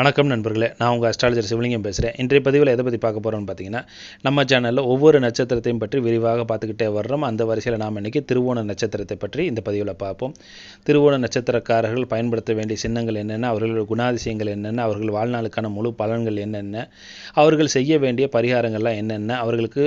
வணக்கம் நண்பர்களே, நான் உங்கள் அஸ்ட்ராலஜர் சிவலிங்கம் பேசுகிறேன். இன்றைய பதிவில் எதை பற்றி பார்க்க போகிறோம்னு பார்த்தீங்கன்னா, நம்ம சேனலில் ஒவ்வொரு நட்சத்திரத்தையும் பற்றி விரிவாக பார்த்துக்கிட்டே வர்றோம். அந்த வரிசையில் நாம் இன்றைக்கி திருவோண நட்சத்திரத்தை பற்றி இந்த பதிவில் பார்ப்போம். திருவோண நட்சத்திரக்காரர்கள் பயன்படுத்த வேண்டிய சின்னங்கள் என்னென்ன, அவர்களோட குணாதிசயங்கள் என்னென்ன, அவர்கள் வாழ்நாளுக்கான முழு பலன்கள் என்னென்ன, அவர்கள் செய்ய வேண்டிய பரிகாரங்கள்லாம் என்னென்ன, அவர்களுக்கு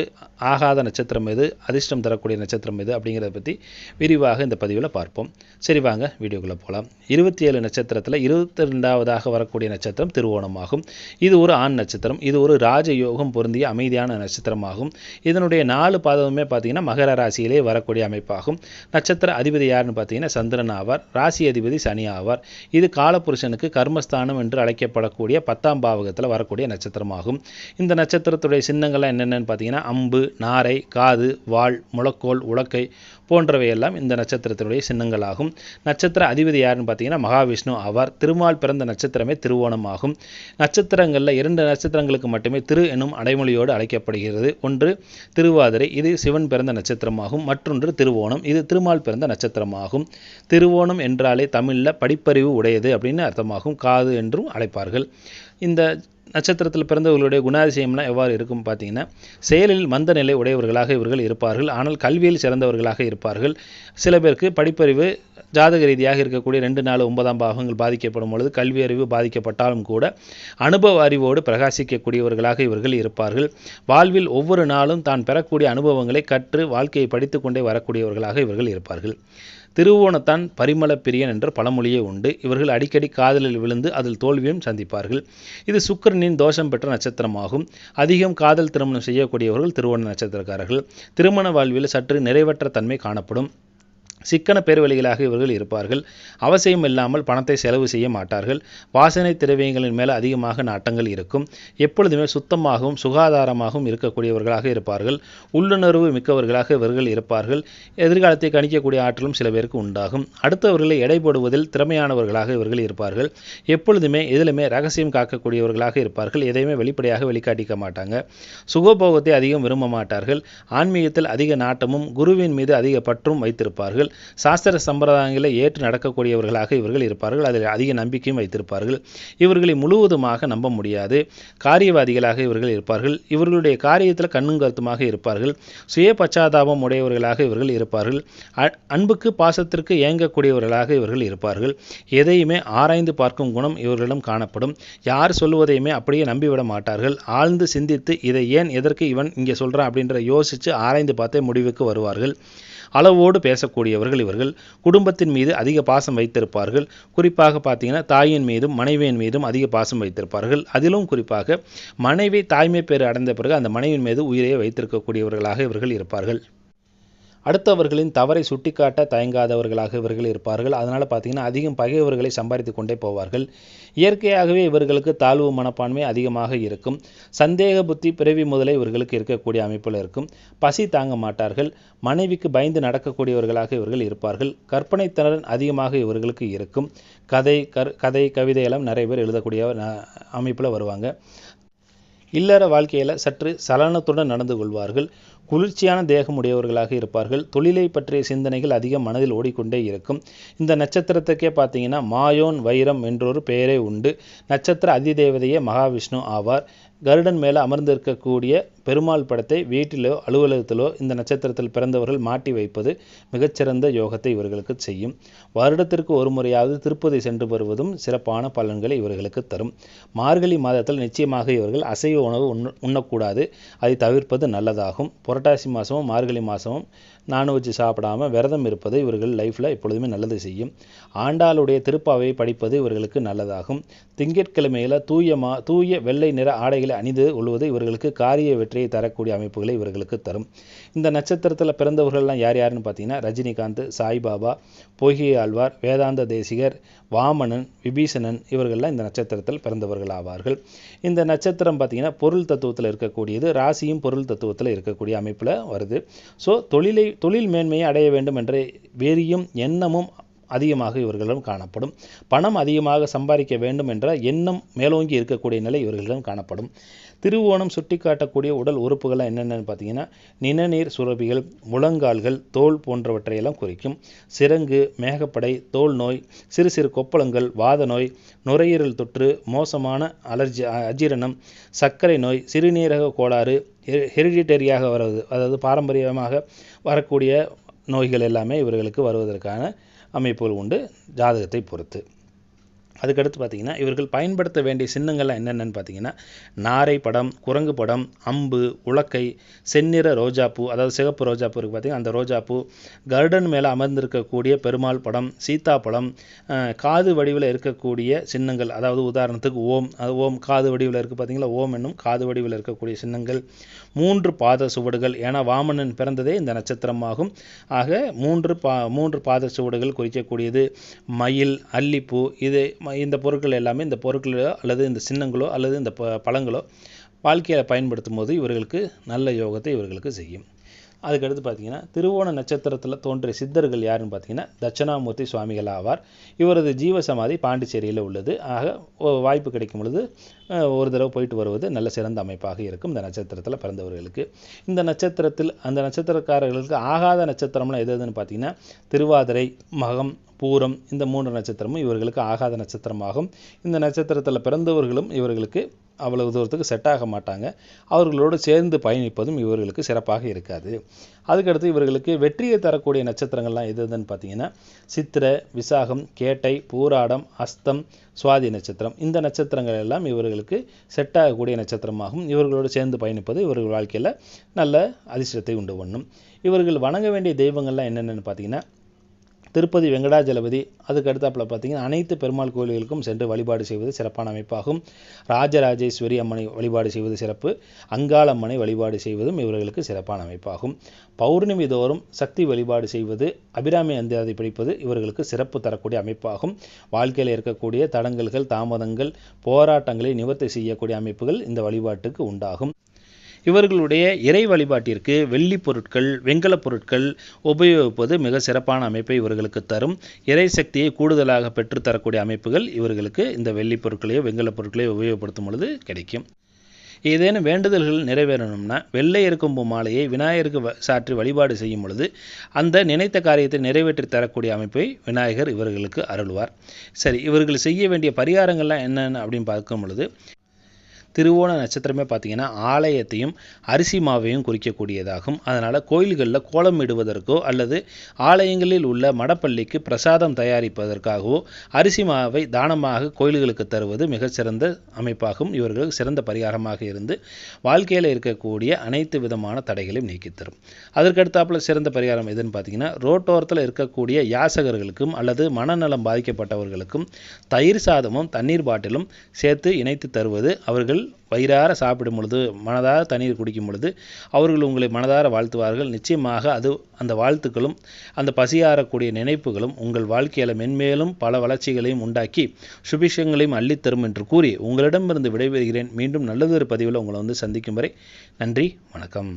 ஆகாத நட்சத்திரம் எது, அதிர்ஷ்டம் தரக்கூடிய நட்சத்திரம் எது அப்படிங்கிறத பற்றி விரிவாக இந்த பதிவில் பார்ப்போம். சரி, வாங்க வீடியோக்குள்ளே போகலாம். 27 நட்சத்திரத்தில் 22வது வரக்கூடிய நட்சத்திரம் திருவோணமாகும். இது ஒரு ஆண் நட்சத்திரம். இது ஒரு ராஜயோகம் பொருந்திய அமைதியான நட்சத்திரமாகும். இதனுடைய 4 பாதமுமே பார்த்தீங்கன்னா மகர ராசியிலே வரக்கூடிய அமைப்பாகும். நட்சத்திர அதிபதி யாருன்னு பார்த்தீங்கன்னா சந்திரன் ஆவார். ராசி அதிபதி சனி ஆவார். இது காலபுருஷனுக்கு கர்மஸ்தானம் என்று அழைக்கப்படக்கூடிய 10ஆம் பாவகத்தில் வரக்கூடிய நட்சத்திரமாகும். இந்த நட்சத்திரத்துடைய சின்னங்கள்லாம் என்னென்னு பார்த்தீங்கன்னா அம்பு, நாரை, காது, வாள், முழக்கோல், உலக்கை போன்றவையெல்லாம் இந்த நட்சத்திரத்தினுடைய சின்னங்களாகும். நட்சத்திர அதிபதி யாருன்னு பார்த்தீங்கன்னா மகாவிஷ்ணு ஆவார். திருமால் பிறந்த நட்சத்திரமே திருவோணம் ஆகும். நட்சத்திரங்களில் 2 நட்சத்திரங்களுக்கு மட்டுமே திரு எனும் அடைமொழியோடு அழைக்கப்படுகிறது. ஒன்று திருவாதிரை, இது சிவன் பிறந்த நட்சத்திரமாகும். மற்றொன்று திருவோணம், இது திருமால் பிறந்த நட்சத்திரமாகும். திருவோணம் என்றாலே தமிழில் படிப்பறிவு உடையது அப்படின்னு அர்த்தமாகும். காது என்றும் அழைப்பார்கள். இந்த நட்சத்திரத்தில் பிறந்தவர்களுடைய குணாதிசயம்லாம் எவ்வாறு இருக்கும் பார்த்தீங்கன்னா, செயலில் மந்த நிலை உடையவர்களாக இவர்கள் இருப்பார்கள். ஆனால் கல்வியில் சிறந்தவர்களாக இருப்பார்கள். சில பேருக்கு படிப்பறிவு ஜாதக ரீதியாக இருக்கக்கூடிய 2, 4, 9ஆம் பாவங்கள் பாதிக்கப்படும் பொழுது கல்வி அறிவு பாதிக்கப்பட்டாலும் கூட அனுபவ அறிவோடு பிரகாசிக்கக்கூடியவர்களாக இவர்கள் இருப்பார்கள். வாழ்வில் ஒவ்வொரு நாளும் தான் பெறக்கூடிய அனுபவங்களை கற்று வாழ்க்கையை படித்து கொண்டே வரக்கூடியவர்களாக இவர்கள் இருப்பார்கள். திருவோணத்தான் பரிமள பிரியன் என்ற பழமொழியே உண்டு. இவர்கள் அடிக்கடி காதலில் விழுந்து அதில் தோல்வியும் சந்திப்பார்கள். இது சுக்கிரனின் தோஷம் பெற்ற நட்சத்திரமாகும். அதிகம் காதல் திருமணம் செய்யக்கூடியவர்கள் திருவோண நட்சத்திரக்காரர்கள். திருமண வாழ்வில் சற்று நிறைவற்ற தன்மை காணப்படும். சிக்கன பேர்வழிகளாக இவர்கள் இருப்பார்கள். அவசியம் இல்லாமல் பணத்தை செலவு செய்ய மாட்டார்கள். வாசனை திரவியங்களின் மேலே அதிகமாக நாட்டங்கள் இருக்கும். எப்பொழுதுமே சுத்தமாகவும் சுகாதாரமாகவும் இருக்கக்கூடியவர்களாக இருப்பார்கள். உள்ளுணர்வு மிக்கவர்களாக இவர்கள் இருப்பார்கள். எதிர்காலத்தை கணிக்கக்கூடிய ஆற்றலும் சில பேருக்கு உண்டாகும். அடுத்தவர்களை எடை போடுவதில் திறமையானவர்களாக இவர்கள் இருப்பார்கள். எப்பொழுதுமே எதிலுமே ரகசியம் காக்கக்கூடியவர்களாக இருப்பார்கள். எதையுமே வெளிப்படையாக வெளிக்காட்டிக்க மாட்டாங்க. சுகபோகத்தை அதிகம் விரும்ப மாட்டார்கள். ஆன்மீகத்தில் அதிக நாட்டமும் குருவின் மீது அதிக பற்றும் வைத்திருப்பார்கள். சாஸ்திர சம்பிரதாயங்களை ஏற்று நடக்கக்கூடியவர்களாக இவர்கள் இருப்பார்கள். அதில் அதிக நம்பிக்கையும் வைத்திருப்பார்கள். இவர்களை முழுவதுமாக நம்ப முடியாது. காரியவாதிகளாக இவர்கள் இருப்பார்கள். இவர்களுடைய காரியத்தில் கண்ணும் கருத்துமாக இருப்பார்கள். சுய பச்சாதாபம் உடையவர்களாக இவர்கள் இருப்பார்கள். அன்புக்கு பாசத்திற்கு ஏங்கக்கூடியவர்களாக இவர்கள் இருப்பார்கள். எதையுமே ஆராய்ந்து பார்க்கும் குணம் இவர்களிடம் காணப்படும். யார் சொல்லுவதையுமே அப்படியே நம்பிவிட மாட்டார்கள். ஆழ்ந்து சிந்தித்து இதை ஏன் எதற்கு இவன் இங்கே சொல்கிறான் அப்படின்ற யோசித்து ஆராய்ந்து பார்த்தே முடிவுக்கு வருவார்கள். அளவோடு பேசக்கூடியவர்கள் இவர்கள். குடும்பத்தின் மீது அதிக பாசம் வைத்திருப்பார்கள். குறிப்பாக பார்த்தீங்கன்னா தாயின் மீதும் மனைவியின் மீதும் அதிக பாசம் வைத்திருப்பார்கள். அதிலும் குறிப்பாக மனைவி தாய்மை பேறு அடைந்த பிறகு அந்த மனைவியின் மீது உயிரை வைத்திருக்கக்கூடியவர்களாக இவர்கள் இருப்பார்கள். அடுத்தவர்களின் தவறை சுட்டிக்காட்ட தயங்காதவர்களாக இவர்கள் இருப்பார்கள். அதனால் பார்த்தீங்கன்னா அதிகம் பகைவர்களை சம்பாதித்து கொண்டே போவார்கள். இயற்கையாகவே இவர்களுக்கு தாழ்வு மனப்பான்மை அதிகமாக இருக்கும். சந்தேக புத்தி பிறவி முதலே இவர்களுக்கு இருக்கக்கூடிய அமைப்பில் இருக்கும். பசி தாங்க மாட்டார்கள். மனைவிக்கு பயந்து நடக்கக்கூடியவர்களாக இவர்கள் இருப்பார்கள். கற்பனை திறன் அதிகமாக இவர்களுக்கு இருக்கும். கதை கவிதையெல்லாம் நிறைய பேர் எழுதக்கூடிய அமைப்பில் வருவாங்க. இல்லற வாழ்க்கையில் சற்று சலனத்துடன் நடந்து கொள்வார்கள். குளிர்ச்சியான தேகம் உடையவர்களாக இருப்பார்கள். தொழிலை பற்றிய சிந்தனைகள் அதிகம் மனதில் ஓடிக்கொண்டே இருக்கும். இந்த நட்சத்திரத்துக்கே பார்த்தீங்கன்னா மாயோன் வைரம் என்றொரு பெயரே உண்டு. நட்சத்திர அதிதேவதையே மகாவிஷ்ணு ஆவார். கருடன் மேலே அமர்ந்திருக்கக்கூடிய பெருமாள் படத்தை வீட்டிலோ அலுவலகத்திலோ இந்த நட்சத்திரத்தில் பிறந்தவர்கள் மாட்டி வைப்பது மிகச்சிறந்த யோகத்தை இவர்களுக்கு செய்யும். வருடத்திற்கு ஒரு முறையாவது திருப்பதி சென்று வருவதும் சிறப்பான பலன்களை இவர்களுக்கு தரும். மார்கழி மாதத்தில் நிச்சயமாக இவர்கள் அசைவ உணவு உண்ணக்கூடாது. அதை தவிர்ப்பது நல்லதாகும். புரட்டாசி மாதமும் மார்கழி மாதமும் நான்வெஜ் சாப்பிடாமல் விரதம் இருப்பது இவர்கள் லைஃப்பில் எப்பொழுதுமே நல்லது செய்யும். ஆண்டாளுடைய திருப்பாவையை படிப்பது இவர்களுக்கு நல்லதாகும். திங்கட்கிழமையில் தூய வெள்ளை நிற ஆடைகளை அணிந்து கொள்வது இவர்களுக்கு காரிய வெற்றியை தரக்கூடிய அமைப்புகளை இவர்களுக்கு தரும். இந்த நட்சத்திரத்தில் பிறந்தவர்கள்லாம் யாருன்னு பார்த்தீங்கன்னா ரஜினிகாந்த், சாய்பாபா, பொய்கை ஆழ்வார், வேதாந்த தேசிகர், வாமனன், விபீஷணன் இவர்கள்லாம் இந்த நட்சத்திரத்தில் பிறந்தவர்கள் ஆவார்கள். இந்த நட்சத்திரம் பார்த்தீங்கன்னா பொருள் தத்துவத்தில் இருக்கக்கூடியது. ராசியும் பொருள் தத்துவத்தில் இருக்கக்கூடிய அமைப்பில் வருது. ஸோ தொழில் மேன்மையை அடைய வேண்டும் என்ற வெறியும் எண்ணமும் அதிகமாக இவர்களிடம் காணப்படும். பணம் அதிகமாக சம்பாதிக்க வேண்டும் என்ற எண்ணம் மேலோங்கி இருக்கக்கூடிய நிலை இவர்களிடம் காணப்படும். திருவோணம் சுட்டிக்காட்டக்கூடிய உடல் உறுப்புகள் என்னென்னு பார்த்தீங்கன்னா நிணநீர் சுரப்பிகள், முழங்கால்கள், தோல் போன்றவற்றையெல்லாம் குறிக்கும். சிரங்கு, மேகப்படை, தோல் நோய், சிறு சிறு கொப்பளங்கள், வாத நோய், நுரையீரல் தொற்று, மோசமான அஜீரணம், சர்க்கரை நோய், சிறுநீரக கோளாறு, ஹெரிடிட்டரியாக வருவது, அதாவது பாரம்பரியமாக வரக்கூடிய நோய்கள் எல்லாமே இவர்களுக்கு வருவதற்கான அமைப்புகள் உண்டு ஜாதகத்தை பொறுத்து. அதுக்கடுத்து பார்த்தீங்கன்னா இவர்கள் பயன்படுத்த வேண்டிய சின்னங்கள்லாம் என்னென்னு பார்த்தீங்கன்னா நாரை படம், குரங்கு படம், அம்பு, உலக்கை, செந்நிற ரோஜாப்பூ, அதாவது சிகப்பு ரோஜாப்பூ இருக்குது பார்த்தீங்கன்னா அந்த ரோஜாப்பூ, கருடன் மேலே அமர்ந்திருக்கக்கூடிய பெருமாள் படம், சீதா படம், காது வடிவில் இருக்கக்கூடிய சின்னங்கள், அதாவது உதாரணத்துக்கு ஓம், அது ஓம் காது வடிவில் இருக்குது பார்த்தீங்களா, ஓம் என்னும் காது வடிவில் இருக்கக்கூடிய சின்னங்கள், 3 பாத சுவடுகள், ஏன்னா வாமனன் பிறந்ததே இந்த நட்சத்திரமாகும். ஆக 3 பாத சுவடுகள் குறிக்கக்கூடியது, மயில், அல்லிப்பூ, இந்த பொருட்கள் எல்லாமே இந்த பொருட்களோ அல்லது இந்த சின்னங்களோ அல்லது இந்த பழங்களோ வாழ்க்கையில் பயன்படுத்தும் போது இவர்களுக்கு நல்ல யோகத்தை இவர்களுக்கு செய்யும். அதுக்கடுத்து பார்த்தீங்கன்னா திருவோண நட்சத்திரத்தில் தோன்றிய சித்தர்கள் யாருன்னு பார்த்தீங்கன்னா தட்சணாமூர்த்தி சுவாமிகள் ஆவார். இவரது ஜீவசமாதி பாண்டிச்சேரியில் உள்ளது. ஆக வாய்ப்பு கிடைக்கும் பொழுது ஒரு தடவை போயிட்டு வருவது நல்ல சிறந்த அமைப்பாக இருக்கும் இந்த நட்சத்திரத்தில் பிறந்தவர்களுக்கு. இந்த நட்சத்திரத்தில் அந்த நட்சத்திரக்காரர்களுக்கு ஆகாத நட்சத்திரம்லாம் எதுன்னு பார்த்தீங்கன்னா திருவாதிரை, மகம், பூரம், இந்த 3 நட்சத்திரமும் இவர்களுக்கு ஆகாத நட்சத்திரமாகும். இந்த நட்சத்திரத்தில் பிறந்தவர்களும் இவர்களுக்கு அவ்வளவு தூரத்துக்கு செட் ஆக மாட்டாங்க. அவர்களோடு சேர்ந்து பயணிப்பதும் இவர்களுக்கு சிறப்பாக இருக்காது. அதுக்கடுத்து இவர்களுக்கு வெற்றியை தரக்கூடிய நட்சத்திரங்கள்லாம் எதுன்னு பார்த்தீங்கன்னா சித்திரை, விசாகம், கேட்டை, பூராடம், அஸ்தம், சுவாதி நட்சத்திரம். இந்த நட்சத்திரங்கள் எல்லாம் இவர்களுக்கு செட் ஆகக்கூடிய நட்சத்திரமாகும். இவர்களோடு சேர்ந்து பயணிப்பது இவர்கள் வாழ்க்கையில் நல்ல அதிர்ஷ்டத்தை உண்டு பண்ணும். இவர்கள் வணங்க வேண்டிய தெய்வங்கள்லாம் என்னென்னு பார்த்தீங்கன்னா திருப்பதி வெங்கடாஜலபதி, அதுக்கு அடுத்தாப்புல பார்த்தீங்கன்னா அனைத்து பெருமாள் கோயில்களுக்கும் சென்று வழிபாடு செய்வது சிறப்பான அமைப்பாகும். ராஜராஜேஸ்வரி அம்மனை வழிபாடு செய்வது சிறப்பு. அங்காள் அம்மனை வழிபாடு செய்வதும் இவர்களுக்கு சிறப்பான அமைப்பாகும். பௌர்ணமி தோறும் சக்தி வழிபாடு செய்வது, அபிராமி அந்தாதி படிப்பது இவர்களுக்கு சிறப்பு தரக்கூடிய அமைப்பாகும். வாழ்க்கையில் இருக்கக்கூடிய தடங்கல்கள், தாமதங்கள், போராட்டங்களை நிவர்த்தி செய்யக்கூடிய அமைப்புகள் இந்த வழிபாட்டுக்கு உண்டாகும். இவர்களுடைய இறை வழிபாட்டிற்கு வெள்ளி பொருட்கள், வெண்கல பொருட்கள் உபயோகிப்பது மிக சிறப்பான அமைப்பை இவர்களுக்கு தரும். இறை சக்தியை கூடுதலாக பெற்றுத்தரக்கூடிய அமைப்புகள் இவர்களுக்கு இந்த வெள்ளி பொருட்களையோ வெண்கல பொருட்களையோ உபயோகப்படுத்தும் பொழுது கிடைக்கும். ஏதேனும் வேண்டுதல்கள் நிறைவேறணும்னா வெள்ளை எருக்கம்பூ மாலையை விநாயகருக்கு சாற்றி வழிபாடு செய்யும் பொழுது அந்த நினைத்த காரியத்தை நிறைவேற்றி தரக்கூடிய அமைப்பை விநாயகர் இவர்களுக்கு அருள்வார். சரி, இவர்கள் செய்ய வேண்டிய பரிகாரங்கள்லாம் என்னென்னு அப்படின்னு பார்க்கும் பொழுது திருவோண நட்சத்திரமே பார்த்தீங்கன்னா ஆலயத்தையும் அரிசி மாவையும் குறிக்கக்கூடியதாகும். அதனால் கோயில்களில் கோலம் இடுவதற்கோ அல்லது ஆலயங்களில் உள்ள மடப்பள்ளிக்கு பிரசாதம் தயாரிப்பதற்காகவோ அரிசி மாவை தானமாக கோயில்களுக்கு தருவது மிகச்சிறந்த அமைப்பாகும். இவர்கள் சிறந்த பரிகாரமாக இருந்து வாழ்க்கையில் இருக்கக்கூடிய அனைத்து விதமான தடைகளையும் நீக்கித்தரும். அதற்கடுத்தாப்புல சிறந்த பரிகாரம் எதுன்னு பார்த்தீங்கன்னா ரோட்டோரத்தில் இருக்கக்கூடிய யாசகர்களுக்கும் அல்லது மனநலம் பாதிக்கப்பட்டவர்களுக்கும் தயிர் சாதமும் தண்ணீர் பாட்டிலும் சேர்த்து இணைத்து தருவது, அவர்கள் வயிறார சாப்பிடும் பொழுது மனதார தண்ணீர் குடிக்கும் பொழுது அவர்கள் உங்களை மனதார வாழ்த்துவார்கள். நிச்சயமாக அந்த வாழ்த்துக்களும் அந்த பசியாறக்கூடிய நினைப்புகளும் உங்கள் வாழ்க்கையில் மென்மேலும் பல வளர்ச்சிகளையும் உண்டாக்கி சுபிஷங்களையும் அள்ளித்தரும் என்று கூறி உங்களிடமிருந்து விடைபெறுகிறேன். மீண்டும் நல்லதொரு பதிவில் உங்களை சந்திக்கும் வரை நன்றி, வணக்கம்.